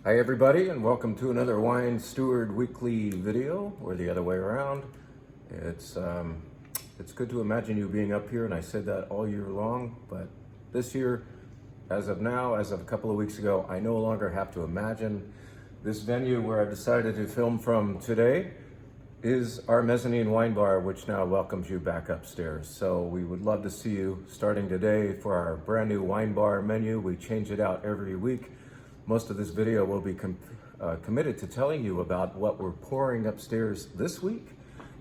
Hi everybody, and welcome to another Wine Steward Weekly video, or the other way around. It's good to imagine you being up here, and I said that all year long, but this year, as of now, as of a couple of weeks ago, I no longer have to imagine. This venue where I've decided to film from today is our mezzanine wine bar, which now welcomes you back upstairs. So we would love to see you starting today for our brand new wine bar menu. We change it out every week. Most of this video will be committed to telling you about what we're pouring upstairs this week.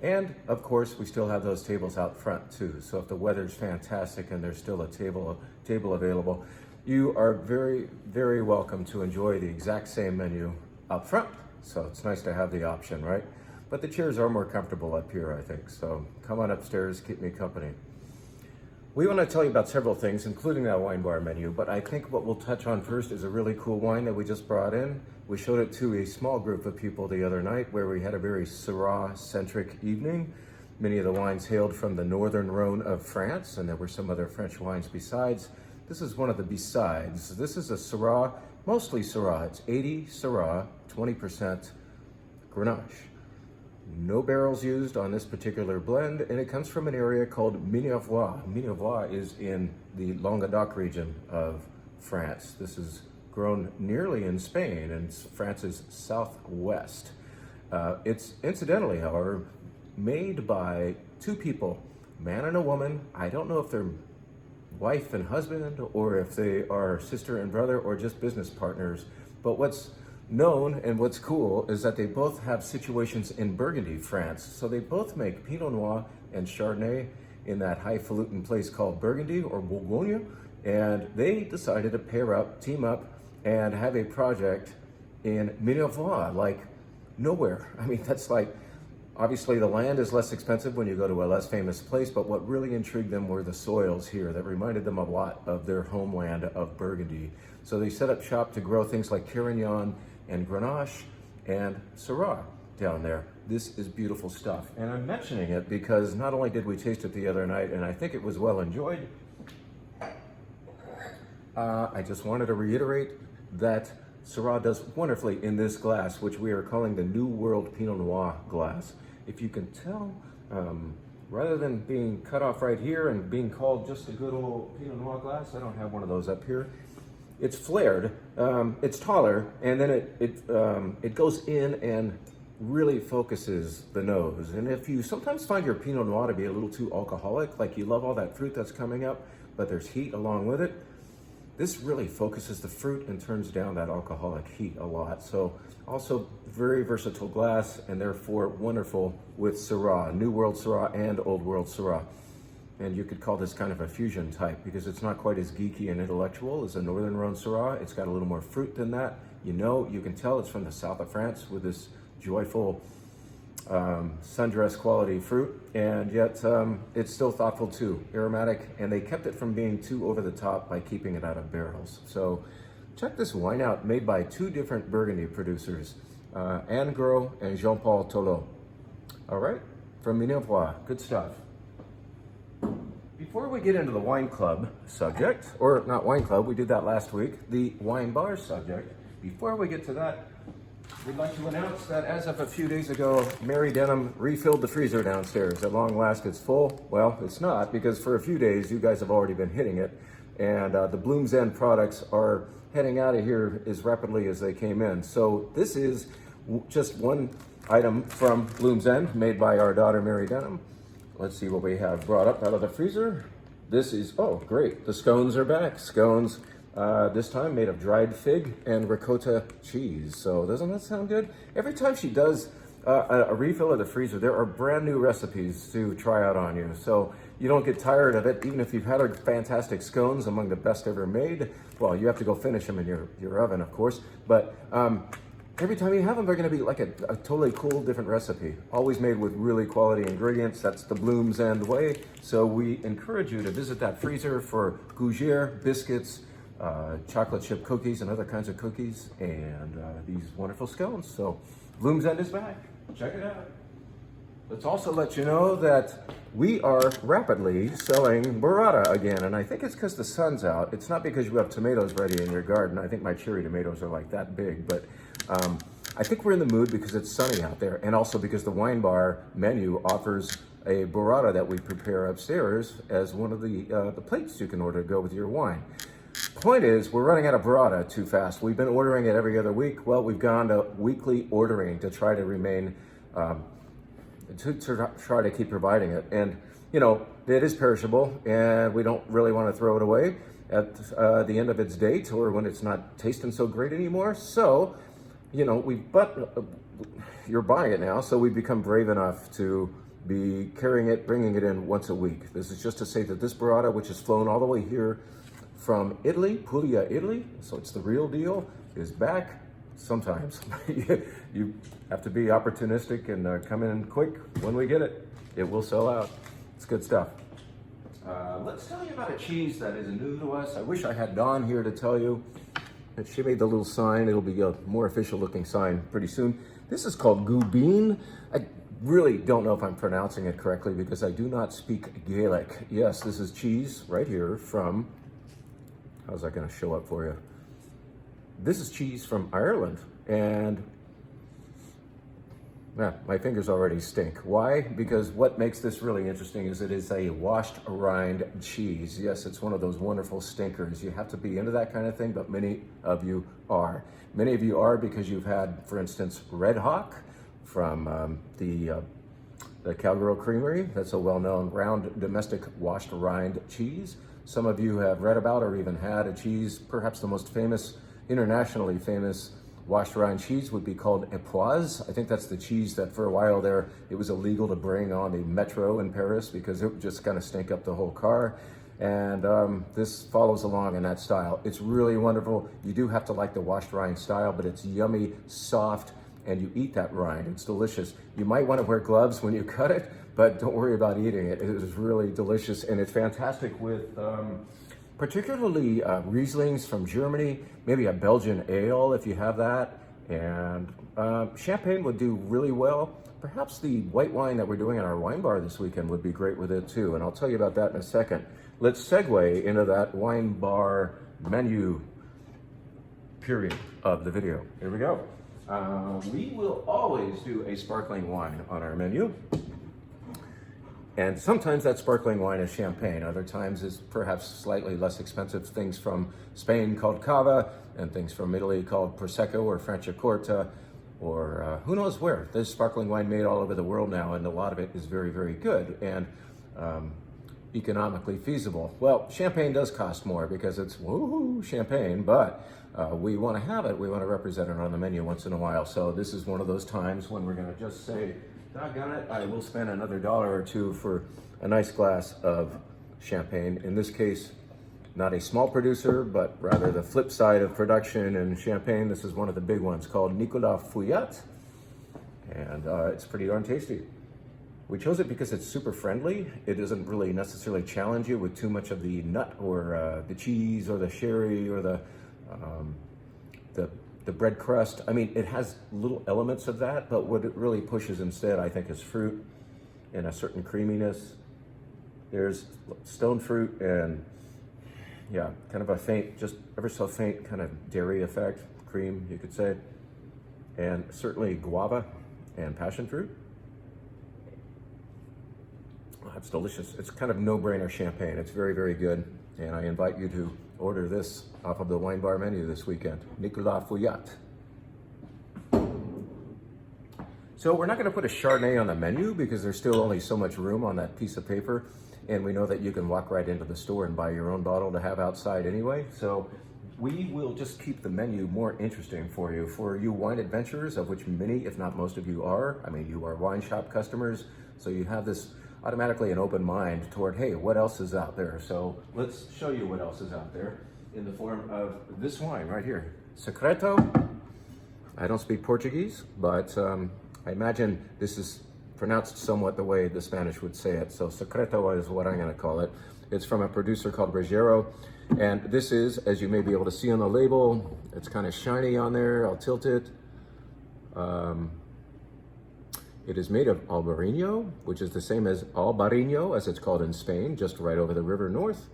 And of course, we still have those tables out front too. So if the weather's fantastic and there's still a table available, you are very, very welcome to enjoy the exact same menu up front. So it's nice to have the option, right? But the chairs are more comfortable up here, I think. So come on upstairs, keep me company. We want to tell you about several things, including that wine bar menu, but I think what we'll touch on first is a really cool wine that we just brought in. We showed it to a small group of people the other night where we had a very Syrah-centric evening. Many of the wines hailed from the northern Rhone of France, and there were some other French wines besides. This is one of the besides. This is a Syrah, mostly Syrah. It's 80 Syrah, 20% Grenache. No barrels used on this particular blend, and it comes from an area called Minervois. Minervois is in the Languedoc region of France. This is grown nearly in Spain and France's southwest. It's incidentally, however, made by two people, man and a woman. I don't know if they're wife and husband or if they are sister and brother or just business partners, but what's known and what's cool is that they both have situations in Burgundy, France. So they both make Pinot Noir and Chardonnay in that highfalutin place called Burgundy or Bourgogne. And they decided to pair up, team up, and have a project in Minervois, like nowhere. I mean, that's like, obviously the land is less expensive when you go to a less famous place, but what really intrigued them were the soils here that reminded them a lot of their homeland of Burgundy. So they set up shop to grow things like Carignan and Grenache and Syrah down there. This is beautiful stuff. And I'm mentioning it because not only did we taste it the other night, and I think it was well enjoyed, I just wanted to reiterate that Syrah does wonderfully in this glass, which we are calling the New World Pinot Noir glass. If you can tell, rather than being cut off right here and being called just a good old Pinot Noir glass, I don't have one of those up here. It's flared, it's taller, and then it goes in and really focuses the nose. And if you sometimes find your Pinot Noir to be a little too alcoholic, like you love all that fruit that's coming up, but there's heat along with it, this really focuses the fruit and turns down that alcoholic heat a lot. So also very versatile glass, and therefore wonderful with Syrah, New World Syrah and Old World Syrah. And you could call this kind of a fusion type because it's not quite as geeky and intellectual as a Northern Rhone Syrah. It's got a little more fruit than that. You can tell it's from the south of France with this joyful sundress quality fruit, and yet it's still thoughtful too, aromatic, and they kept it from being too over the top by keeping it out of barrels. So check this wine out, made by two different Burgundy producers, Anne Gros and Jean-Paul Tolot. All right, from Minervois, good stuff. Before we get into the wine club subject, or not wine club, we did that last week, the wine bar subject, before we get to that, we'd like to announce that as of a few days ago, Mary Denham refilled the freezer downstairs. At long last, it's full. Well, it's not, because for a few days, you guys have already been hitting it, and the Bloom's End products are heading out of here as rapidly as they came in. So this is just one item from Bloom's End, made by our daughter, Mary Denham. Let's see what we have brought up out of the freezer. This is, oh, great. The scones are back. Scones, this time made of dried fig and ricotta cheese. So doesn't that sound good? Every time she does a refill of the freezer, there are brand new recipes to try out on you. So you don't get tired of it, even if you've had her fantastic scones, among the best ever made. Well, you have to go finish them in your oven, of course. But every time you have them, they're going to be like a totally cool, different recipe. Always made with really quality ingredients. That's the Bloom's End way. So we encourage you to visit that freezer for gougere, biscuits, chocolate chip cookies, and other kinds of cookies, and these wonderful scones. So Bloom's End is back. Check it out. Let's also let you know that we are rapidly selling Burrata again, and I think it's because the sun's out. It's not because you have tomatoes ready in your garden. I think my cherry tomatoes are like that big, but I think we're in the mood because it's sunny out there, and also because the wine bar menu offers a Burrata that we prepare upstairs as one of the plates you can order to go with your wine. Point is, we're running out of Burrata too fast. We've been ordering it every other week. Well, we've gone to weekly ordering to try to remain to try to keep providing it. And, you know, it is perishable and we don't really want to throw it away at the end of its date or when it's not tasting so great anymore. So, you know, you're buying it now, so we've become brave enough to be carrying it, bringing it in once a week. This is just to say that this Burrata, which is flown all the way here from Italy, Puglia, Italy, so it's the real deal, is back. Sometimes you have to be opportunistic and come in quick when we get it. It will sell out. It's good stuff. Let's tell you about a cheese that is new to us. I wish I had Dawn here to tell you. She made the little sign. It'll be a more official looking sign pretty soon. This is called Gubin. I really don't know if I'm pronouncing it correctly because I do not speak Gaelic. Yes, this is cheese right here from, how's that gonna show up for you? This is cheese from Ireland, and my fingers already stink. Why? Because what makes this really interesting is it is a washed rind cheese. Yes, it's one of those wonderful stinkers. You have to be into that kind of thing, but many of you are. Many of you are because you've had, for instance, Red Hawk from the Agrelo Creamery. That's a well-known round domestic washed rind cheese. Some of you have read about or even had a cheese, perhaps the most famous, internationally famous washed rind cheese would be called Epoise. I think that's the cheese that for a while there, it was illegal to bring on the metro in Paris because it would just kind of stink up the whole car. And this follows along in that style. It's really wonderful. You do have to like the washed rind style, but it's yummy, soft, and you eat that rind. It's delicious. You might want to wear gloves when you cut it, but don't worry about eating it. It is really delicious, and it's fantastic with particularly Rieslings from Germany, maybe a Belgian ale if you have that, and champagne would do really well. Perhaps the white wine that we're doing in our wine bar this weekend would be great with it too, and I'll tell you about that in a second. Let's segue into that wine bar menu period of the video. Here we go. We will always do a sparkling wine on our menu. And sometimes that sparkling wine is champagne. Other times it's perhaps slightly less expensive things from Spain called Cava and things from Italy called Prosecco or Franciacorta or who knows where. There's sparkling wine made all over the world now, and a lot of it is very, very good and economically feasible. Well, champagne does cost more because it's woohoo champagne, but we want to have it. We want to represent it on the menu once in a while. So this is one of those times when we're going to just say, doggone it, I will spend another $1 or $2 for a nice glass of champagne. In this case, not a small producer, but rather the flip side of production in champagne. This is one of the big ones called Nicolas Fouillat, and it's pretty darn tasty. We chose it because it's super friendly. It doesn't really necessarily challenge you with too much of the nut or the cheese or the sherry or the bread crust. I mean, it has little elements of that, but what it really pushes instead, I think, is fruit and a certain creaminess. There's stone fruit and, yeah, kind of a faint, just ever so faint kind of dairy effect, cream, you could say, and certainly guava and passion fruit. Oh, that's delicious. It's kind of no-brainer champagne. It's very, very good, and I invite you to order this off of the wine bar menu this weekend. Nicolas Fouillat. So we're not going to put a Chardonnay on the menu because there's still only so much room on that piece of paper, and we know that you can walk right into the store and buy your own bottle to have outside anyway. So we will just keep the menu more interesting for you wine adventurers, of which many, if not most of you are. I mean, you are wine shop customers, so you have this automatically an open mind toward, hey, what else is out there? So let's show you what else is out there in the form of this wine right here. Secreto. I don't speak Portuguese, but I imagine this is pronounced somewhat the way the Spanish would say it. So Secreto is what I'm going to call it. It's from a producer called Agrelo. And this is, as you may be able to see on the label, it's kind of shiny on there. I'll tilt it. It is made of Albarino, which is the same as Albarino, as it's called in Spain, just right over the river north.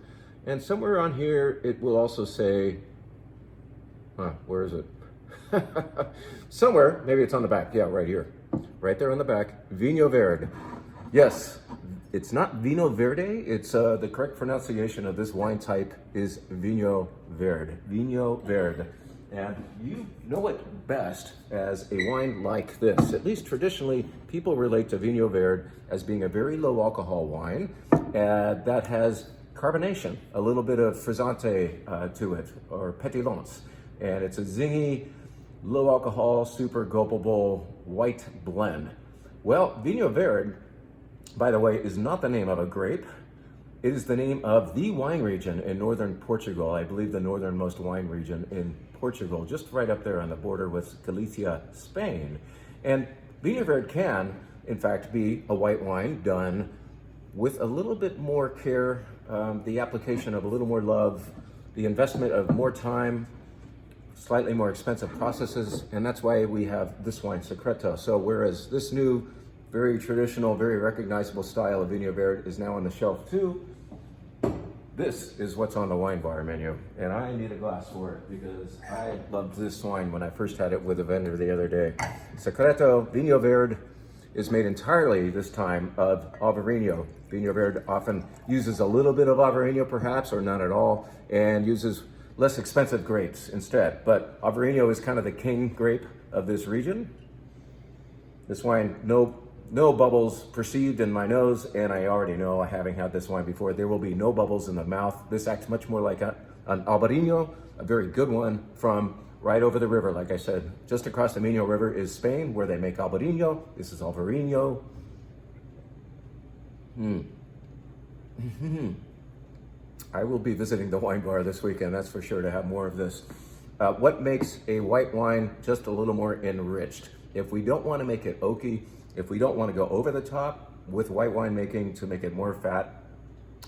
And somewhere on here, it will also say, where is it? Somewhere, maybe it's on the back. Yeah, right here. Right there on the back, Vinho Verde. Yes, it's not Vino Verde. It's the correct pronunciation of this wine type is Vinho Verde. Vinho Verde. And you know it best as a wine like this. At least traditionally, people relate to Vinho Verde as being a very low alcohol wine that has carbonation, a little bit of frizzante to it, or pétillance. And it's a zingy, low alcohol, super gulpable white blend. Well, Vinho Verde, by the way, is not the name of a grape. It is the name of the wine region in northern Portugal. I believe the northernmost wine region in Portugal, just right up there on the border with Galicia, Spain. And Vinho Verde can, in fact, be a white wine done with a little bit more care, the application of a little more love, the investment of more time, slightly more expensive processes, and that's why we have this wine, Secreto. So whereas this new, very traditional, very recognizable style of Vinho Verde is now on the shelf too, this is what's on the wine bar menu. And I need a glass for it because I loved this wine when I first had it with a vendor the other day. Secreto Vinho Verde is made entirely this time of Albarino. Vinho Verde often uses a little bit of Albarino perhaps, or none at all, and uses less expensive grapes instead. But Albarino is kind of the king grape of this region. This wine, no bubbles perceived in my nose, and I already know, having had this wine before, there will be no bubbles in the mouth. This acts much more like an Albarino, a very good one from right over the river. Like I said, just across the Minho River is Spain, where they make Albarino. This is Albarino. I will be visiting the wine bar this weekend, that's for sure, to have more of this. What makes a white wine just a little more enriched? If we don't want to make it oaky, if we don't want to go over the top with white wine making to make it more fat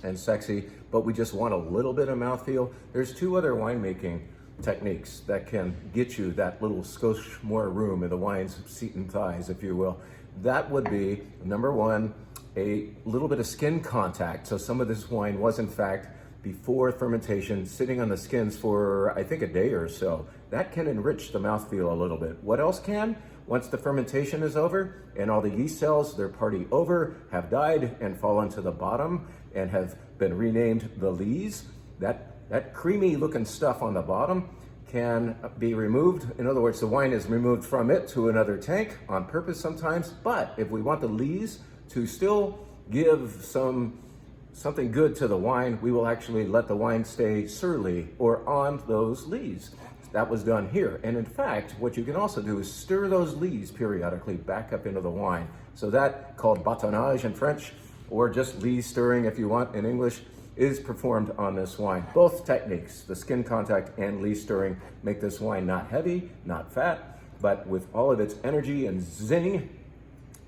and sexy, but we just want a little bit of mouthfeel, there's two other winemaking techniques that can get you that little skosh more room in the wine's seat and thighs, if you will. That would be, number one, a little bit of skin contact. So some of this wine was in fact before fermentation, sitting on the skins for, I think, a day or so. That can enrich the mouthfeel a little bit. What else can? Once the fermentation is over and all the yeast cells, their party over, have died and fallen to the bottom and have been renamed the lees, that creamy looking stuff on the bottom can be removed. In other words, the wine is removed from it to another tank on purpose sometimes. But if we want the lees to still give something good to the wine, we will actually let the wine stay surly or on those lees. That was done here. And in fact, what you can also do is stir those lees periodically back up into the wine. So that, called bâtonnage in French, or just lee stirring if you want in English, is performed on this wine. Both techniques, the skin contact and lee stirring, make this wine not heavy, not fat, but with all of its energy and zing.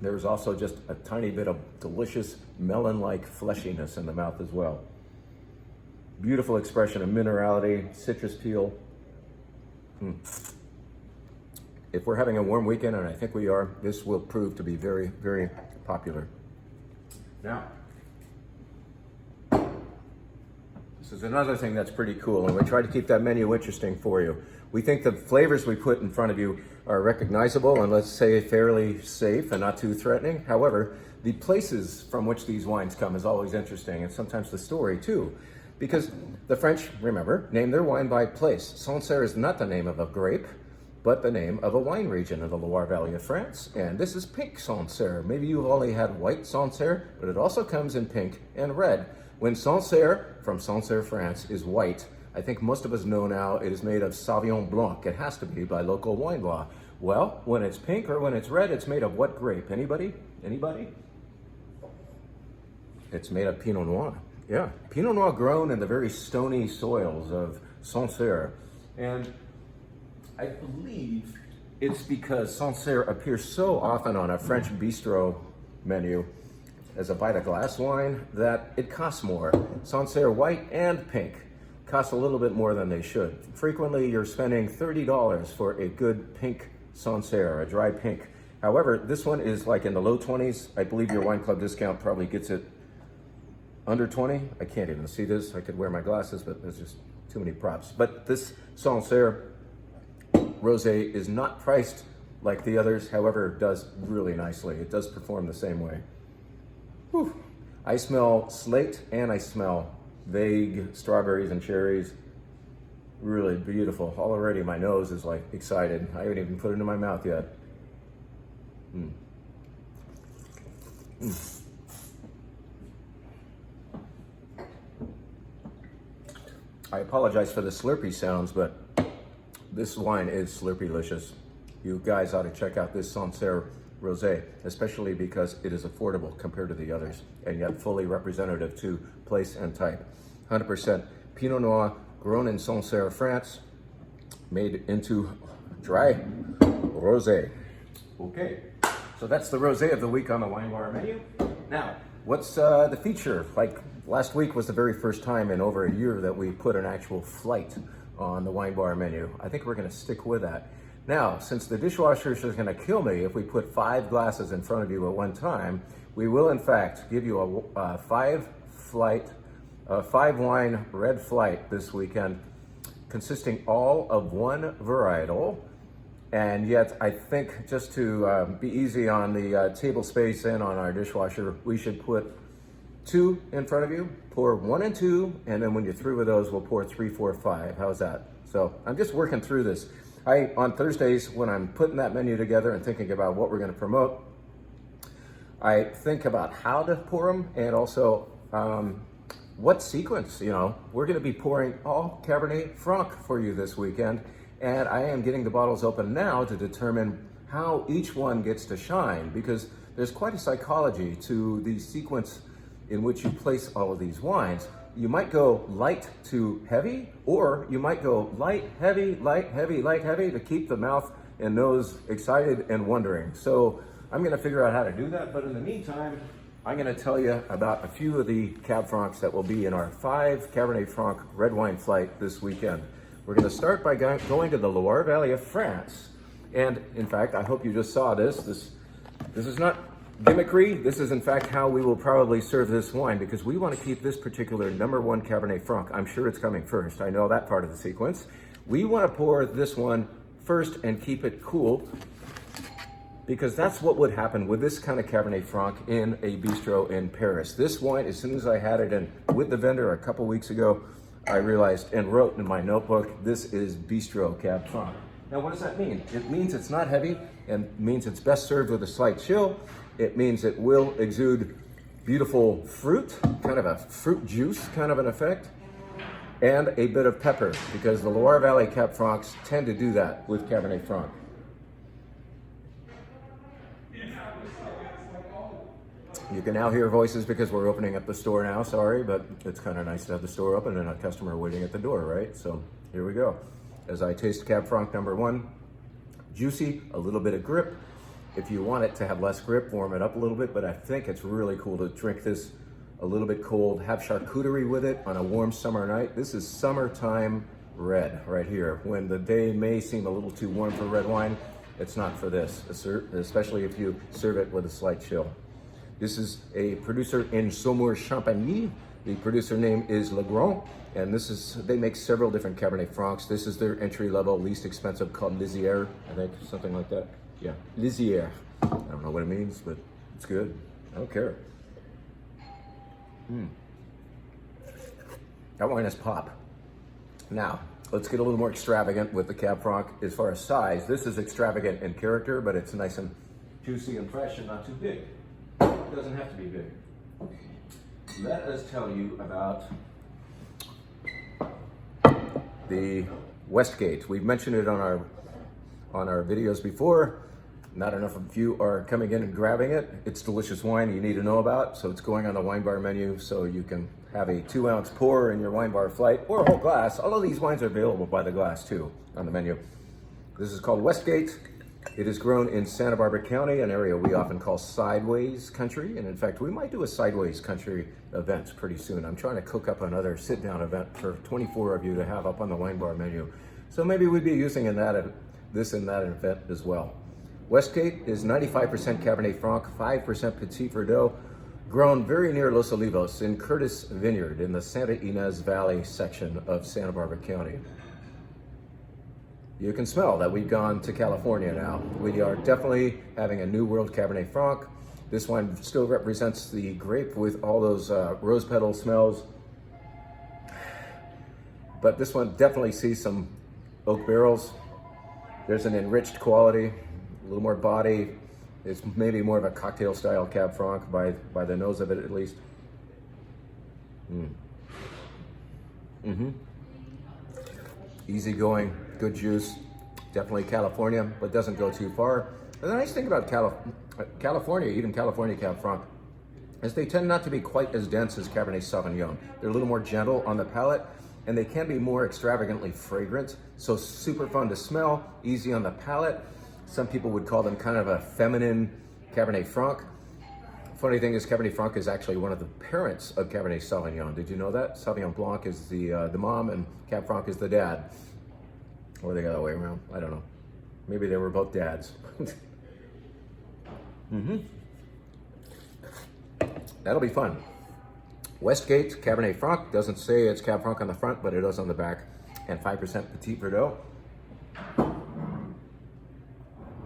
There's also just a tiny bit of delicious melon-like fleshiness in the mouth as well. Beautiful expression of minerality, citrus peel. If we're having a warm weekend, and I think we are, this will prove to be very, very popular. Now, this is another thing that's pretty cool, and we try to keep that menu interesting for you. We think the flavors we put in front of you are recognizable and, let's say, fairly safe and not too threatening. However, the places from which these wines come is always interesting, and sometimes the story too. Because the French, remember, name their wine by place. Sancerre is not the name of a grape, but the name of a wine region in the Loire Valley of France. And this is pink Sancerre. Maybe you've only had white Sancerre, but it also comes in pink and red. When Sancerre, from Sancerre, France, is white, I think most of us know now it is made of Sauvignon Blanc. It has to be by local wine law. Well, when it's pink or when it's red, it's made of what grape? Anybody? Anybody? It's made of Pinot Noir. Yeah, Pinot Noir grown in the very stony soils of Sancerre. And I believe it's because Sancerre appears so often on a French bistro menu as a by the glass wine that it costs more. Sancerre white and pink cost a little bit more than they should. Frequently, you're spending $30 for a good pink Sancerre, a dry pink. However, this one is like in the low 20s. I believe your wine club discount probably gets it under 20. I can't even see this. I could wear my glasses, but there's just too many props. But this Sancerre Rosé is not priced like the others. However, it does really nicely. It does perform the same way. Whew. I smell slate and I smell vague strawberries and cherries. Really beautiful. Already my nose is like excited. I haven't even put it in my mouth yet. Mm. Mm. I apologize for the slurpy sounds, but this wine is slurpy-licious. You guys ought to check out this Sancerre Rosé, especially because it is affordable compared to the others, and yet fully representative to place and type. 100% Pinot Noir, grown in Sancerre, France, made into dry rosé. Okay, so that's the rosé of the week on the wine bar menu. Now, what's the feature? Like last week was the very first time in over a year that we put an actual flight on the wine bar menu. I think we're gonna stick with that. Now, since the dishwasher is gonna kill me if we put 5 glasses in front of you at one time, we will in fact give you a 5-wine red flight this weekend, consisting all of one varietal. And yet, I think just to be easy on the table space and on our dishwasher, we should put 2 in front of you, pour 1 and 2, and then when you're through with those, we'll pour 3, 4, 5. How's that? So I'm just working through this. On Thursdays, when I'm putting that menu together and thinking about what we're gonna promote, I think about how to pour them and also what sequence, you know. We're gonna be pouring all Cabernet Franc for you this weekend, and I am getting the bottles open now to determine how each one gets to shine, because there's quite a psychology to the sequence in which you place all of these wines. You might go light to heavy, or you might go light, heavy, light, heavy, light, heavy to keep the mouth and nose excited and wondering. So I'm gonna figure out how to do that, but in the meantime, I'm gonna tell you about a few of the Cab Francs that will be in our 5 Cabernet Franc red wine flight this weekend. We're gonna start by going to the Loire Valley of France. And in fact, I hope you just saw this. This is not gimmickry. This is in fact how we will probably serve this wine, because we want to keep this particular #1 Cabernet Franc. I'm sure it's coming first. I know that part of the sequence. We want to pour this one first and keep it cool, because that's what would happen with this kind of Cabernet Franc in a bistro in Paris. This wine, as soon as I had it in with the vendor a couple weeks ago, I realized and wrote in my notebook, this is bistro Cab Franc. Now, what does that mean? It means it's not heavy, and means it's best served with a slight chill. It means it will exude beautiful fruit, kind of a fruit juice kind of an effect, and a bit of pepper, because the Loire Valley Cab Francs tend to do that with Cabernet Franc. You can now hear voices because we're opening up the store now, sorry, but it's kind of nice to have the store open and a customer waiting at the door, right? So here we go. As I taste Cab Franc #1, juicy, a little bit of grip. If you want it to have less grip, warm it up a little bit, but I think it's really cool to drink this a little bit cold, have charcuterie with it on a warm summer night. This is summertime red right here. When the day may seem a little too warm for red wine, it's not for this, especially if you serve it with a slight chill. This is a producer in Saumur-Champagny. The producer name is Legrand, and they make several different Cabernet Francs. This is their entry-level, least expensive, called Lisière, I think, something like that. Yeah, Lisière. I don't know what it means, but it's good. I don't care. That wine is pop. Now, let's get a little more extravagant with the Cab Franc. As far as size, this is extravagant in character, but it's nice and juicy and fresh and not too big. It doesn't have to be big. Let us tell you about the Westgate. We've mentioned it on our videos before. Not enough of you are coming in and grabbing it. It's delicious wine you need to know about, so it's going on the wine bar menu, so you can have a 2-ounce pour in your wine bar flight, or a whole glass. All of these wines are available by the glass too on the menu. This is called Westgate. It is grown in Santa Barbara County, an area we often call Sideways Country, and in fact, we might do a Sideways Country event pretty soon. I'm trying to cook up another sit-down event for 24 of you to have up on the wine bar menu. So maybe we'd be using this in that event as well. Westgate is 95% Cabernet Franc, 5% Petit Verdot, grown very near Los Olivos in Curtis Vineyard in the Santa Ynez Valley section of Santa Barbara County. You can smell that we've gone to California now. We are definitely having a New World Cabernet Franc. This wine still represents the grape with all those rose petal smells. But this one definitely sees some oak barrels. There's an enriched quality, a little more body. It's maybe more of a cocktail style Cab Franc by the nose of it at least. Easy going, good juice. Definitely California, but doesn't go too far. The nice thing about California, even California Cab Franc, is they tend not to be quite as dense as Cabernet Sauvignon. They're a little more gentle on the palate, and they can be more extravagantly fragrant. So super fun to smell, easy on the palate. Some people would call them kind of a feminine Cabernet Franc. Funny thing is, Cabernet Franc is actually one of the parents of Cabernet Sauvignon. Did you know that? Sauvignon Blanc is the mom and Cab Franc is the dad. Or the other way around, I don't know. Maybe they were both dads. That'll be fun. Westgate Cabernet Franc, doesn't say it's Cab Franc on the front, but it is on the back, and 5% Petit Verdot.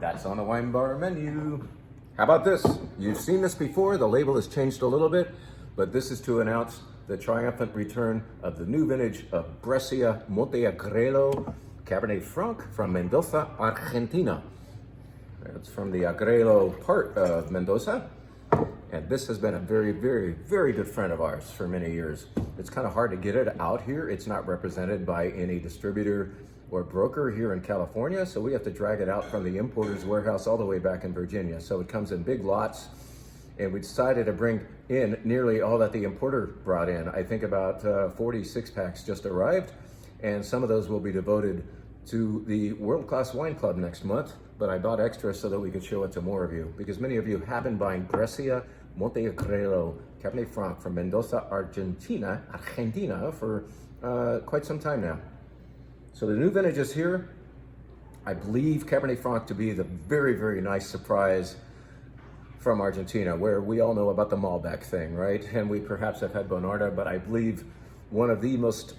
That's on the wine bar menu. How about this? You've seen this before, the label has changed a little bit, but this is to announce the triumphant return of the new vintage of Breccia Monte Agrelo Cabernet Franc from Mendoza, Argentina. It's from the Agrelo part of Mendoza. And this has been a very, very, very good friend of ours for many years. It's kind of hard to get it out here. It's not represented by any distributor or broker here in California, so we have to drag it out from the importer's warehouse all the way back in Virginia. So it comes in big lots, and we decided to bring in nearly all that the importer brought in. I think about 46 packs just arrived, and some of those will be devoted to the World Class Wine Club next month, but I bought extra so that we could show it to more of you, because many of you have been buying Breccia Monte Agrelo Cabernet Franc from Mendoza, Argentina for quite some time now. So the new vintage is here. I believe Cabernet Franc to be the very, very nice surprise from Argentina, where we all know about the Malbec thing, right? And we perhaps have had Bonarda, but I believe one of the most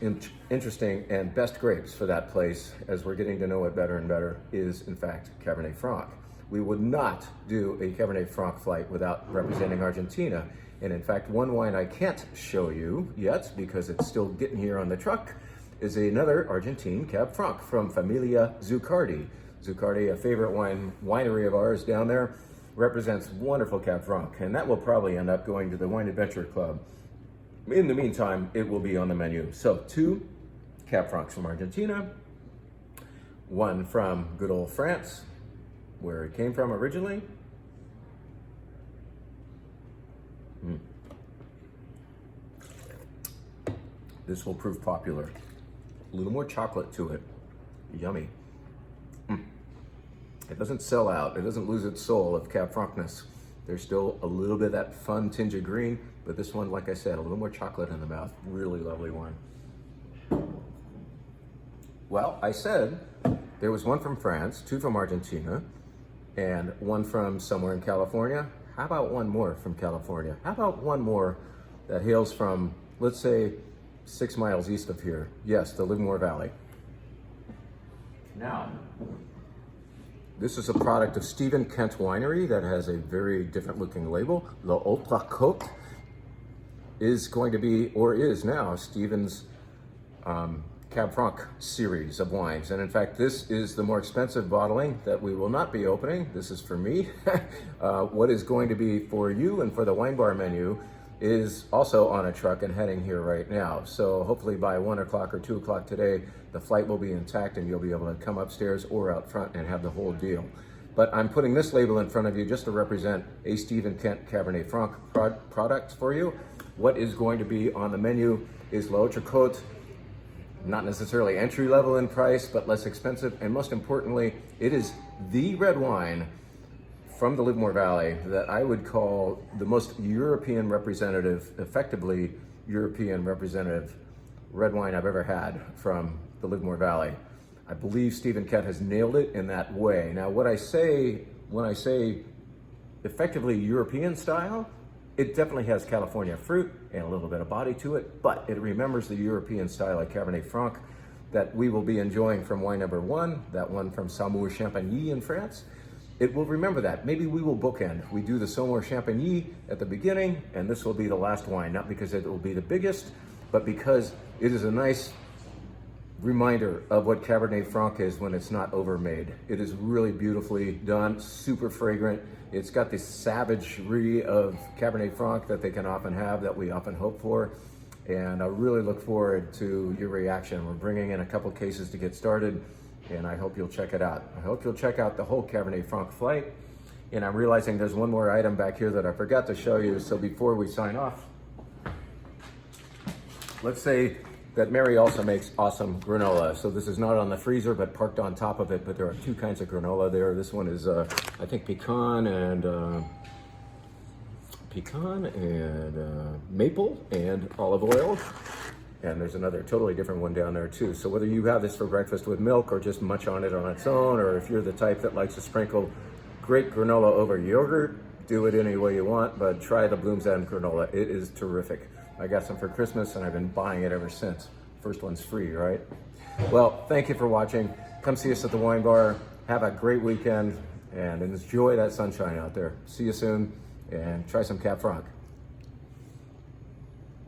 interesting and best grapes for that place, as we're getting to know it better and better, is in fact Cabernet Franc. We would not do a Cabernet Franc flight without representing Argentina. And in fact, one wine I can't show you yet because it's still getting here on the truck is another Argentine Cab Franc from Familia Zuccardi. Zuccardi, a favorite winery of ours down there, represents wonderful Cab Franc, and that will probably end up going to the Wine Adventure Club. In the meantime, it will be on the menu. So 2 Cab Francs from Argentina, 1 from good old France, where it came from originally. This will prove popular. A little more chocolate to it. Yummy. It doesn't sell out. It doesn't lose its soul of Cab Francness. There's still a little bit of that fun tinge of green, but this one, like I said, a little more chocolate in the mouth. Really lovely wine. Well, I said there was 1 from France, 2 from Argentina, and 1 from somewhere in California. How about 1 more from California? How about 1 more that hails from, let's say, 6 miles east of here? Yes, the Livermore Valley. Now, this is a product of Stephen Kent Winery that has a very different looking label. Le Autre Côte is going to be, or is now, Stephen's Cab Franc series of wines. And in fact, this is the more expensive bottling that we will not be opening. This is for me. What is going to be for you and for the wine bar menu is also on a truck and heading here right now. So hopefully by 1 o'clock or 2 o'clock today, the flight will be intact and you'll be able to come upstairs or out front and have the whole deal. But I'm putting this label in front of you just to represent a Stephen Kent Cabernet Franc product for you. What is going to be on the menu is L'Autre Côte, not necessarily entry level in price, but less expensive. And most importantly, it is the red wine from the Livermore Valley that I would call the most European representative, effectively European representative red wine I've ever had from the Livermore Valley. I believe Stephen Kent has nailed it in that way. Now, what I say when I say effectively European style, it definitely has California fruit and a little bit of body to it, but it remembers the European style like Cabernet Franc that we will be enjoying from wine number 1, that one from Saumur-Champagny in France. It will remember that. Maybe we will bookend. We do the Saumur-Champagny at the beginning, and this will be the last wine, not because it will be the biggest, but because it is a nice reminder of what Cabernet Franc is when it's not overmade. It is really beautifully done, super fragrant. It's got the savagery of Cabernet Franc that they can often have, that we often hope for. And I really look forward to your reaction. We're bringing in a couple cases to get started, and I hope you'll check it out. I hope you'll check out the whole Cabernet Franc flight. And I'm realizing there's one more item back here that I forgot to show you. So before we sign off, let's say that Mary also makes awesome granola. So this is not on the freezer, but parked on top of it. But there are two kinds of granola there. This one is, I think, pecan and maple and olive oil. And there's another totally different one down there too. So whether you have this for breakfast with milk or just munch on it on its own, or if you're the type that likes to sprinkle great granola over yogurt, do it any way you want, but try the Bloom's End granola. It is terrific. I got some for Christmas and I've been buying it ever since. First one's free, right? Well, thank you for watching. Come see us at the wine bar. Have a great weekend and enjoy that sunshine out there. See you soon and try some Cab Franc.